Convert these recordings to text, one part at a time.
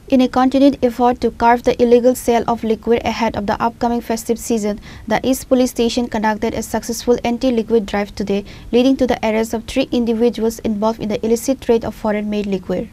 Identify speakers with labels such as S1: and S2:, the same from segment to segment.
S1: In a continued effort to curb the illegal sale of liquor ahead of the upcoming festive season, the East Police Station conducted a successful anti-liquor drive today, leading to the arrest of 3 individuals involved in the illicit trade of foreign-made liquor.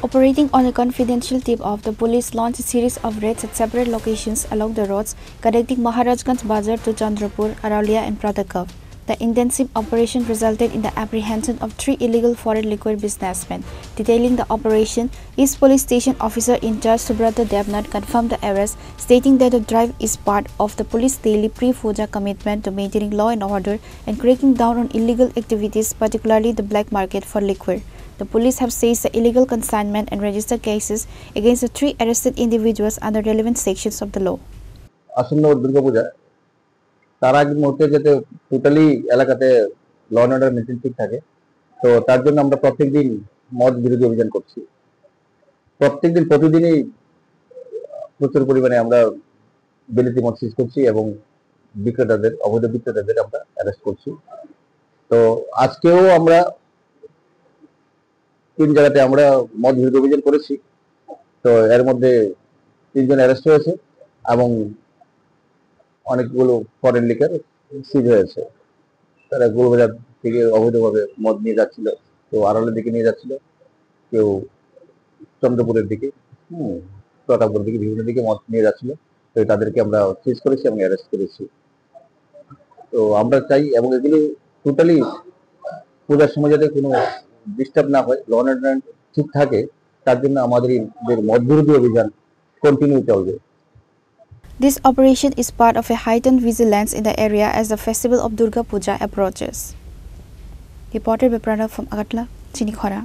S1: Operating on a confidential tip-off, the police launched a series of raids at separate locations along the roads connecting Maharajganj Bazar to Chandrapur, Araulia and Pratapgarh. The intensive operation resulted in the apprehension of 3 illegal foreign liquor businessmen. Detailing the operation, East Police Station Officer in charge Subrata Devnath confirmed the arrest, stating that the drive is part of the police daily pre-Puja commitment to maintaining law and order and cracking down on illegal activities, particularly the black market for liquor. The police have seized the illegal consignment and registered cases against the 3 arrested individuals under relevant sections of the law.
S2: আসন্ন দুর্গা পূজা তার আগ মুহূর্তে যাতে totally এলাকাতে law and order maintain ঠিক থাকে, তো তার জন্য আমরা প্রত্যেকদিন মদ বিরোধী অভিযান করছি। প্রতিদিনই প্রচুর পরিমাণে আমরা বিলিতি মদ সিজ করছি এবং অবৈধ বিক্রেতাদের আমরা অ্যারেস্ট করছি। তো আজকেও আমরা 3 জায়গাতে আমরা মদ বিরোধী অভিযান করেছি। তো এর মধ্যে 3 জন অ্যারেস্ট হয়েছে এবং অনেকগুলো ফরেন লিকার সিজ হয়েছে। তারা গোলবাজার থেকে অবৈধভাবে মদ নিয়ে যাচ্ছিল, কেউ আড়ালের দিকে নিয়ে যাচ্ছিল, কেউ চন্দ্রপুরের দিকে, প্রতাপগড়ের দিকে, বিভিন্ন দিকে মদ নিয়ে যাচ্ছিল। তো তাদেরকে আমরা সিজ করেছি এবং অ্যারেস্ট করেছি। তো আমরা চাই এবং এগুলো টোটালি পূজার সময় যাতে কোনো ডিস্টার্ব না হয়, ল অ্যান্ড অর্ডার ঠিক থাকে, তার জন্য আমাদের মদ বিরোধী অভিযান কন্টিনিউ চলবে।
S1: This operation is part of a heightened vigilance in the area as the festival of Durga Puja approaches. Reported by Pranav from Agatla, Chinikhora.